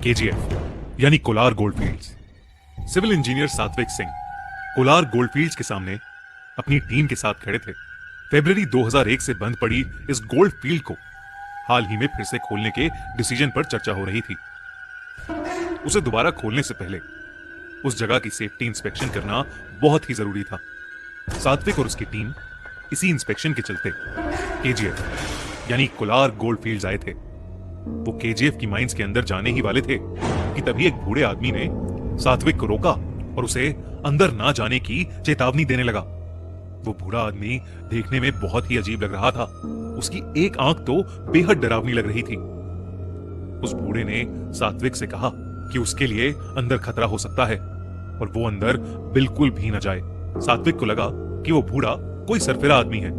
KGF यानी Kolar गोल्डफील्ड्स। Civil engineer सात्विक सिंह कोलार गोल्डफील्ड्स के सामने अपनी टीम के साथ खड़े थे। फरवरी 2001 से बंद पड़ी इस गोल्ड फील्ड को हाल ही में फिर से खोलने के डिसीजन पर चर्चा हो रही थी। उसे दोबारा खोलने से पहले उस जगह की सेफ्टी इंस्पेक्शन करना बहुत ही जरूरी था। सात्विक और उसकी टीम इसी इंस्पेक्शन के चलते केजीएफ यानी कोलार गोल्डफील्ड्स आए थे। वो केजीएफ की माइंस के अंदर जाने ही वाले थे कि तभी एक बूढ़े आदमी ने सात्विक को रोका और उसे अंदर ना जाने की चेतावनी देने लगा। वो बूढ़ा आदमी देखने में बहुत ही अजीब लग रहा था। उसकी एक आंख तो बेहद डरावनी लग रही थी। उस बूढ़े ने सात्विक से कहा कि उसके लिए अंदर खतरा हो सकता है और वो अंदर बिल्कुल भी न जाए। सात्विक को लगा कि वो बूढ़ा कोई सरफिरा आदमी है।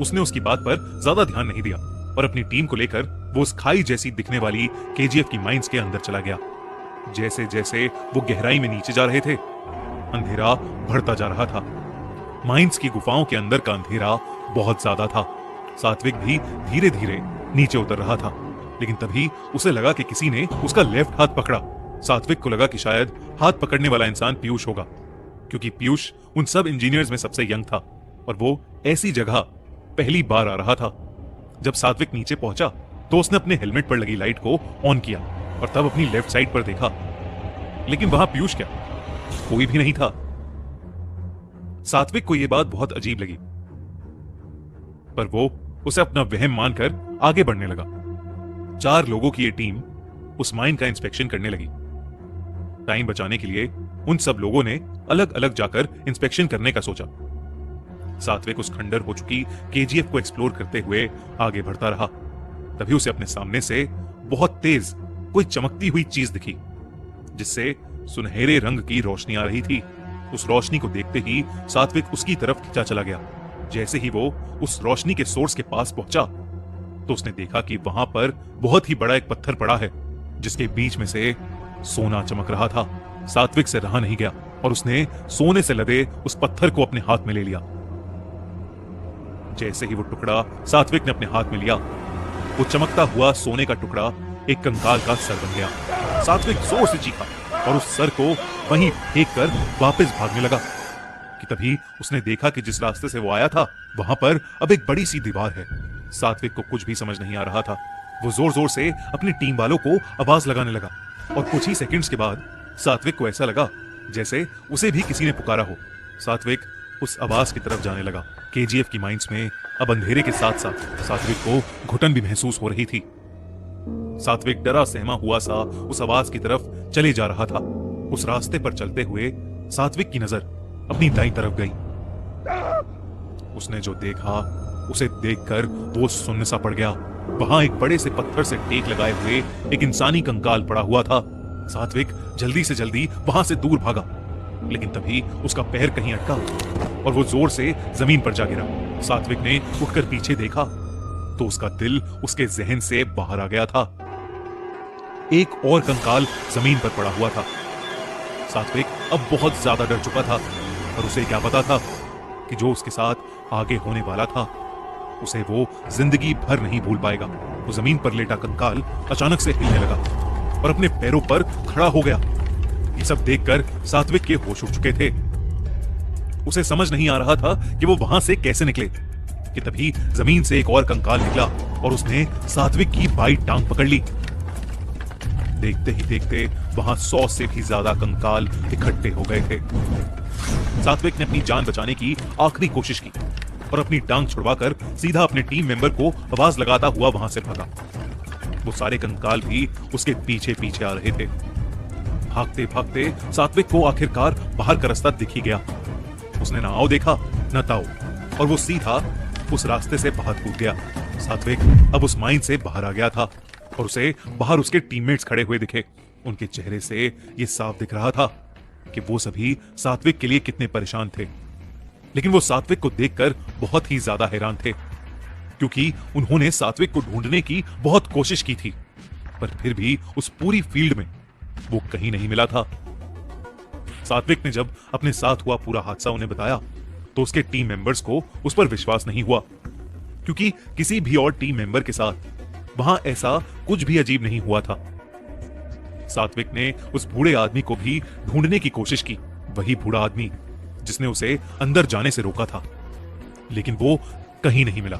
उसने उसकी बात पर ज्यादा ध्यान नहीं दिया और अपनी टीम को लेकर वो उस खाई जैसी दिखने वाली केजीएफ की माइंस के अंदर चला गया। जैसे जैसे वो गहराई में नीचे जा रहे थे, अंधेरा बढ़ता जा रहा था। माइंस की गुफाओं के अंदर का अंधेरा बहुत ज्यादा था। सात्विक भी धीरे धीरे नीचे उतर रहा था, लेकिन तभी उसे लगा कि किसी ने उसका लेफ्ट हाथ पकड़ा। सात्विक को लगा कि शायद हाथ पकड़ने वाला इंसान पीयूष होगा, क्योंकि पीयूष उन सब इंजीनियर्स में सबसे यंग था और वो ऐसी जगह पहली बार आ रहा था। जब सात्विक नीचे पहुंचा तो उसने अपने हेलमेट पर लगी लाइट को ऑन किया और तब अपनी लेफ्ट साइड पर देखा, लेकिन वहां पीयूष क्या, कोई भी नहीं था। सात्विक को यह बात बहुत अजीब लगी, पर वो उसे अपना वहम मानकर आगे बढ़ने लगा। 4 लोगों की यह टीम उस माइन का इंस्पेक्शन करने लगी। टाइम बचाने के लिए उन सब लोगों ने अलग अलग जाकर इंस्पेक्शन करने का सोचा। सात्विक उस खंडर हो चुकी केजीएफ को एक्सप्लोर करते हुए आगे बढ़ता रहा। तभी उसे अपने सामने से बहुत तेज कोई चमकती हुई चीज दिखी, जिससे सुनहरे रंग की रोशनी आ रही थी। उस रोशनी को देखते ही सात्विक उसकी तरफ खिंचा चला गया। जैसे ही वो उस रोशनी के सोर्स के पास पहुंचा तो उसने देखा कि वहां पर बहुत ही बड़ा एक पत्थर पड़ा है, जिसके बीच में से सोना चमक रहा था। सात्विक से रहा नहीं गया और उसने सोने से लदे उस पत्थर को अपने हाथ में ले लिया। जैसे ही वो टुकड़ा सात्विक ने अपने हाथ में लिया, वो चमकता हुआ सोने का टुकड़ा एक कंकाल का सर बन गया। सात्विक जोर से चीखा और उस सर को वहीं फेंक कर वापस भागने लगा कि तभी उसने देखा कि जिस रास्ते से वो आया था वहां पर अब एक बड़ी सी दीवार है। सात्विक को कुछ भी समझ नहीं आ रहा था। वो जोर जोर से अपनी टीम वालों को आवाज लगाने लगा और कुछ ही सेकंड्स के बाद सात्विक को ऐसा लगा जैसे उसे भी किसी ने पुकारा हो। सात्विक उस आवाज की तरफ जाने लगा। केजीएफ की माइंस में अब अंधेरे के साथ साथ सात्विक को घुटन भी महसूस हो रही थी। सात्विक डरा सहमा हुआ सा उस आवाज की तरफ चले जा रहा था। उस रास्ते पर चलते हुए सात्विक की नजर अपनी दाईं तरफ गई। उसने जो देखा उसे देखकर वो सुन्न सा पड़ गया। वहां एक बड़े से पत्थर से टेक लगाए हुए एक इंसानी कंकाल पड़ा हुआ था। सात्विक जल्दी से जल्दी वहां से दूर भागा, लेकिन तभी उसका पैर कहीं अटका और वो जोर से जमीन पर जा गिरा। सात्विक ने उठकर पीछे देखा तो उसका दिल उसके जहन से बाहर आ गया था। एक और कंकाल जमीन पर पड़ा हुआ था। सात्विक अब बहुत ज्यादा डर चुका था, पर उसे क्या पता था कि जो उसके साथ आगे होने वाला था उसे वो जिंदगी भर नहीं भूल पाएगा। वो जमीन पर लेटा कंकाल अचानक से हिलने लगा और अपने पैरों पर खड़ा हो गया। ये सब देखकर सात्विक के होश उड़ चुके थे। उसे समझ नहीं आ रहा था कि वो वहां से कैसे निकले कि तभी जमीन से एक और कंकाल निकला और उसने सात्विक की बाई टांग पकड़ ली। देखते ही देखते वहां 100 से भी ज्यादा कंकाल इकट्ठे हो गए थे। सात्विक ने अपनी जान बचाने की आखिरी कोशिश की और अपनी टांग छुड़वाकर सीधा अपने टीम मेंबर को आवाज लगाता हुआ वहां से भागा। वो सारे कंकाल भी उसके पीछे पीछे आ रहे थे। भागते भागते सात्विक को आखिरकार बाहर का रास्ता दिख ही गया। उसने ना आओ देखा न ताओ और वो सीधा उस रास्ते से बाहर कूद गया। सात्विक अब उस माइन से बाहर आ गया था और उसे बाहर उसके टीममेट्स खड़े हुए दिखे। उनके चेहरे से ये साफ दिख रहा था कि वो सभी सात्विक के लिए कितने परेशान थे, लेकिन वो सात्विक को देखकर बहुत ही ज्यादा हैरान थे, क्योंकि उन्होंने सात्विक को ढूंढने की बहुत कोशिश की थी, पर फिर भी उस पूरी फील्ड में वो कहीं नहीं मिला था। सात्विक ने जब अपने साथ हुआ पूरा हादसा उन्हें बताया तो उसके टीम मेंबर्स को उस पर विश्वास नहीं हुआ, क्योंकि किसी भी और टीम मेंबर के साथ वहां ऐसा कुछ भी अजीब नहीं हुआ था। सात्विक ने उस बूढ़े आदमी को भी ढूंढने की कोशिश की, वही बूढ़ा आदमी जिसने उसे अंदर जाने से रोका था, लेकिन वो कहीं नहीं मिला।